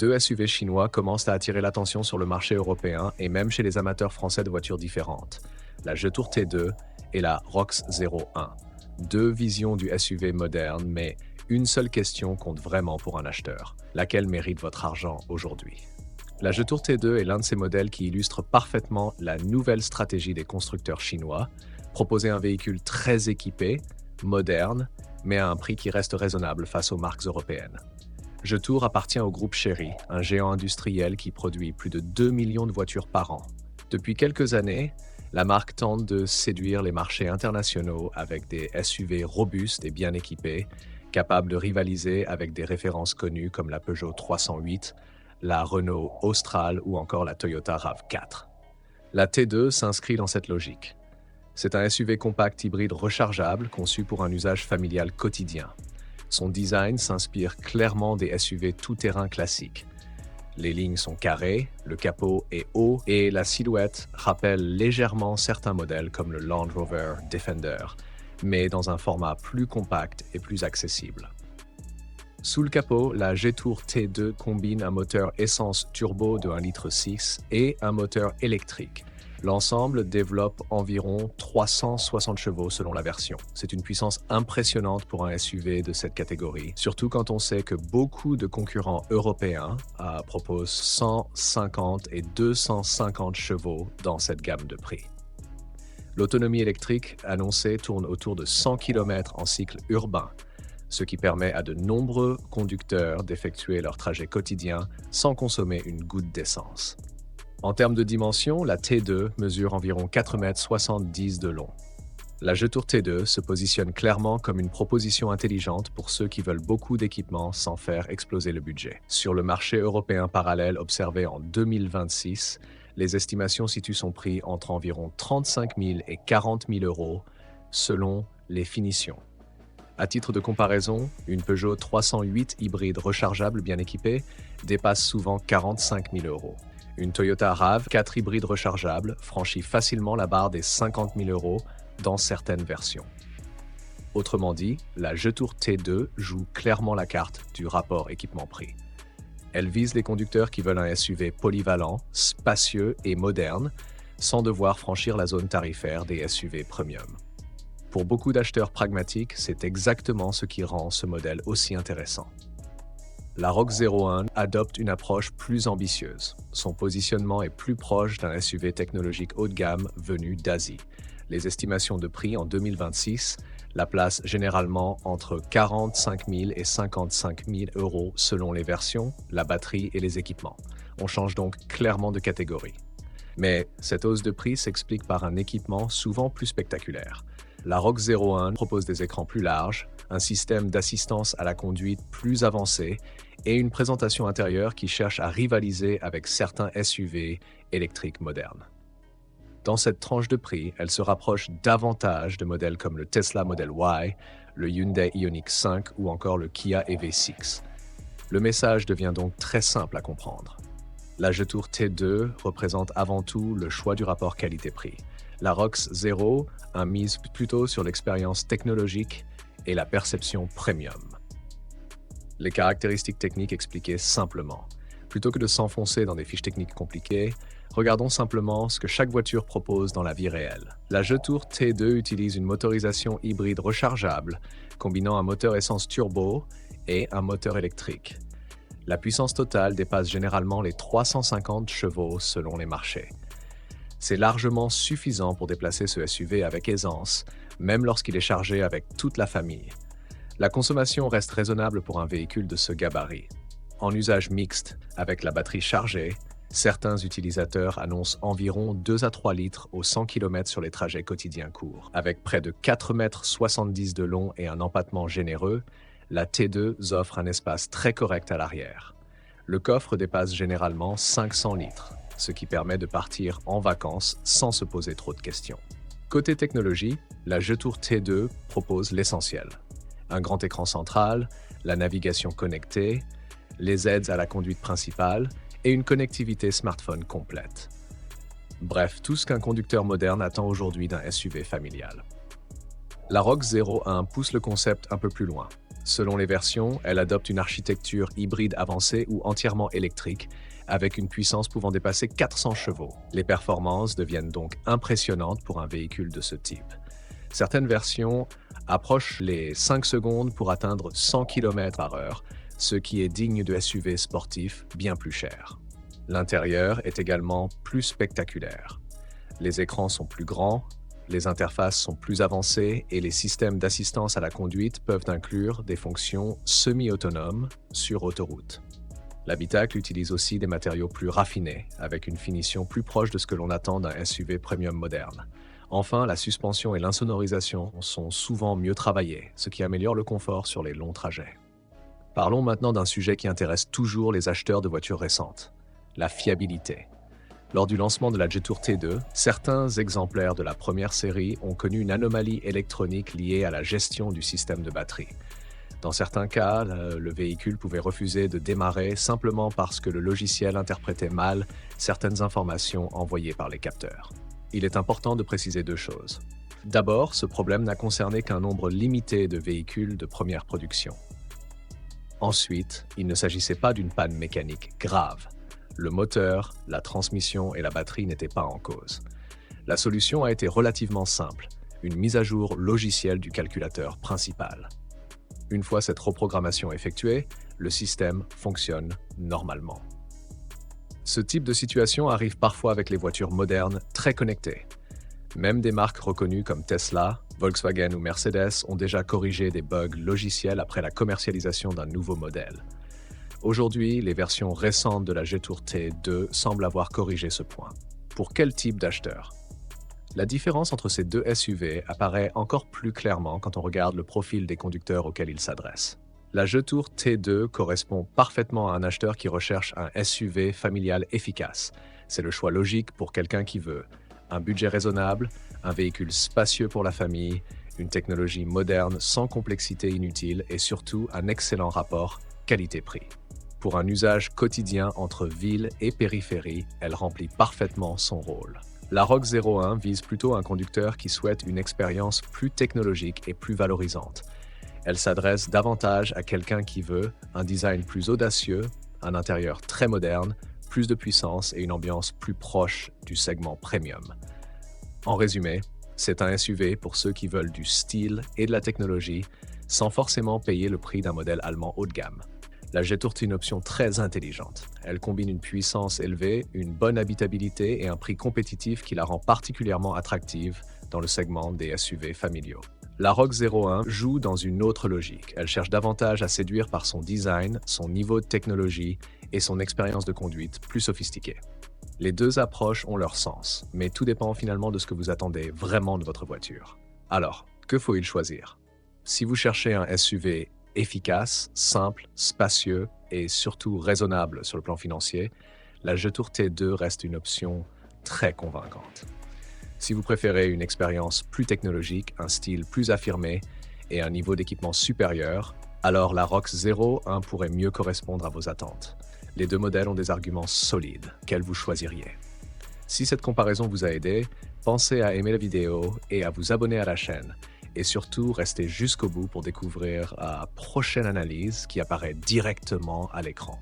deux SUV chinois commencent à attirer l'attention sur le marché européen et même chez les amateurs français de voitures différentes. La Jetour T2 et la Rox 01. Deux visions du SUV moderne, mais une seule question compte vraiment pour un acheteur. Laquelle mérite votre argent aujourd'hui? La Jetour T2 est l'un de ces modèles qui illustre parfaitement la nouvelle stratégie des constructeurs chinois, proposer un véhicule très équipé, moderne, mais à un prix qui reste raisonnable face aux marques européennes. Jetour appartient au groupe Chery, un géant industriel qui produit plus de 2 millions de voitures par an. Depuis quelques années, la marque tente de séduire les marchés internationaux avec des SUV robustes et bien équipés, capables de rivaliser avec des références connues comme la Peugeot 308, la Renault Austral ou encore la Toyota RAV4. La T2 s'inscrit dans cette logique. C'est un SUV compact hybride rechargeable conçu pour un usage familial quotidien. Son design s'inspire clairement des SUV tout-terrain classiques. Les lignes sont carrées, le capot est haut et la silhouette rappelle légèrement certains modèles comme le Land Rover Defender, mais dans un format plus compact et plus accessible. Sous le capot, la Jetour T2 combine un moteur essence turbo de 1,6 litre et un moteur électrique. L'ensemble développe environ 360 chevaux selon la version. C'est une puissance impressionnante pour un SUV de cette catégorie, surtout quand on sait que beaucoup de concurrents européens proposent 150 et 250 chevaux dans cette gamme de prix. L'autonomie électrique annoncée tourne autour de 100 km en cycle urbain, ce qui permet à de nombreux conducteurs d'effectuer leur trajet quotidien sans consommer une goutte d'essence. En termes de dimension, la T2 mesure environ 4,70 m de long. La Jetour T2 se positionne clairement comme une proposition intelligente pour ceux qui veulent beaucoup d'équipements sans faire exploser le budget. Sur le marché européen parallèle observé en 2026, les estimations situent son prix entre environ 35 000 et 40 000 euros selon les finitions. À titre de comparaison, une Peugeot 308 hybride rechargeable bien équipée dépasse souvent 45 000 euros. Une Toyota RAV4 hybride rechargeable franchit facilement la barre des 50 000 euros dans certaines versions. Autrement dit, la Jetour T2 joue clairement la carte du rapport équipement-prix. Elle vise les conducteurs qui veulent un SUV polyvalent, spacieux et moderne, sans devoir franchir la zone tarifaire des SUV premium. Pour beaucoup d'acheteurs pragmatiques, c'est exactement ce qui rend ce modèle aussi intéressant. La Rox 01 adopte une approche plus ambitieuse. Son positionnement est plus proche d'un SUV technologique haut de gamme venu d'Asie. Les estimations de prix en 2026 la placent généralement entre 45 000 et 55 000 euros selon les versions, la batterie et les équipements. On change donc clairement de catégorie. Mais cette hausse de prix s'explique par un équipement souvent plus spectaculaire. La Rox 01 propose des écrans plus larges, un système d'assistance à la conduite plus avancé et une présentation intérieure qui cherche à rivaliser avec certains SUV électriques modernes. Dans cette tranche de prix, elle se rapproche davantage de modèles comme le Tesla Model Y, le Hyundai Ioniq 5 ou encore le Kia EV6. Le message devient donc très simple à comprendre. La Jetour T2 représente avant tout le choix du rapport qualité-prix. La Rox 0 mise plutôt sur l'expérience technologique et la perception premium. Les caractéristiques techniques expliquées simplement. Plutôt que de s'enfoncer dans des fiches techniques compliquées, regardons simplement ce que chaque voiture propose dans la vie réelle. La Jetour T2 utilise une motorisation hybride rechargeable, combinant un moteur essence turbo et un moteur électrique. La puissance totale dépasse généralement les 350 chevaux selon les marchés. C'est largement suffisant pour déplacer ce SUV avec aisance, même lorsqu'il est chargé avec toute la famille. La consommation reste raisonnable pour un véhicule de ce gabarit. En usage mixte, avec la batterie chargée, certains utilisateurs annoncent environ 2 à 3 litres aux 100 km sur les trajets quotidiens courts. Avec près de 4,70 m de long et un empattement généreux, la T2 offre un espace très correct à l'arrière. Le coffre dépasse généralement 500 litres, ce qui permet de partir en vacances sans se poser trop de questions. Côté technologie, la Jetour T2 propose l'essentiel. Un grand écran central, la navigation connectée, les aides à la conduite principale et une connectivité smartphone complète. Bref, tout ce qu'un conducteur moderne attend aujourd'hui d'un SUV familial. La Rox 01 pousse le concept un peu plus loin. Selon les versions, elle adopte une architecture hybride avancée ou entièrement électrique, avec une puissance pouvant dépasser 400 chevaux. Les performances deviennent donc impressionnantes pour un véhicule de ce type. Certaines versions approchent les 5 secondes pour atteindre 100 km/h, ce qui est digne de SUV sportifs bien plus chers. L'intérieur est également plus spectaculaire. Les écrans sont plus grands, les interfaces sont plus avancées et les systèmes d'assistance à la conduite peuvent inclure des fonctions semi-autonomes sur autoroute. L'habitacle utilise aussi des matériaux plus raffinés, avec une finition plus proche de ce que l'on attend d'un SUV premium moderne. Enfin, la suspension et l'insonorisation sont souvent mieux travaillées, ce qui améliore le confort sur les longs trajets. Parlons maintenant d'un sujet qui intéresse toujours les acheteurs de voitures récentes, la fiabilité. Lors du lancement de la Jetour T2, certains exemplaires de la première série ont connu une anomalie électronique liée à la gestion du système de batterie. Dans certains cas, le véhicule pouvait refuser de démarrer simplement parce que le logiciel interprétait mal certaines informations envoyées par les capteurs. Il est important de préciser deux choses. D'abord, ce problème n'a concerné qu'un nombre limité de véhicules de première production. Ensuite, il ne s'agissait pas d'une panne mécanique grave. Le moteur, la transmission et la batterie n'étaient pas en cause. La solution a été relativement simple, une mise à jour logicielle du calculateur principal. Une fois cette reprogrammation effectuée, le système fonctionne normalement. Ce type de situation arrive parfois avec les voitures modernes très connectées. Même des marques reconnues comme Tesla, Volkswagen ou Mercedes ont déjà corrigé des bugs logiciels après la commercialisation d'un nouveau modèle. Aujourd'hui, les versions récentes de la Jetour T2 semblent avoir corrigé ce point. Pour quel type d'acheteur ? La différence entre ces deux SUV apparaît encore plus clairement quand on regarde le profil des conducteurs auxquels ils s'adressent. La Jetour T2 correspond parfaitement à un acheteur qui recherche un SUV familial efficace. C'est le choix logique pour quelqu'un qui veut un budget raisonnable, un véhicule spacieux pour la famille, une technologie moderne sans complexité inutile et surtout un excellent rapport qualité-prix. Pour un usage quotidien entre ville et périphérie, elle remplit parfaitement son rôle. La Rogue 01 vise plutôt un conducteur qui souhaite une expérience plus technologique et plus valorisante. Elle s'adresse davantage à quelqu'un qui veut un design plus audacieux, un intérieur très moderne, plus de puissance et une ambiance plus proche du segment premium. En résumé, c'est un SUV pour ceux qui veulent du style et de la technologie sans forcément payer le prix d'un modèle allemand haut de gamme. La Jetour est une option très intelligente. Elle combine une puissance élevée, une bonne habitabilité et un prix compétitif qui la rend particulièrement attractive dans le segment des SUV familiaux. La Rogue 01 joue dans une autre logique. Elle cherche davantage à séduire par son design, son niveau de technologie et son expérience de conduite plus sophistiquée. Les deux approches ont leur sens, mais tout dépend finalement de ce que vous attendez vraiment de votre voiture. Alors, que faut-il choisir ? Si vous cherchez un SUV efficace, simple, spacieux et surtout raisonnable sur le plan financier, la Jetour T2 reste une option très convaincante. Si vous préférez une expérience plus technologique, un style plus affirmé et un niveau d'équipement supérieur, alors la Rogue 01 pourrait mieux correspondre à vos attentes. Les deux modèles ont des arguments solides. Quel vous choisiriez ? Si cette comparaison vous a aidé, pensez à aimer la vidéo et à vous abonner à la chaîne. Et surtout, restez jusqu'au bout pour découvrir la prochaine analyse qui apparaît directement à l'écran.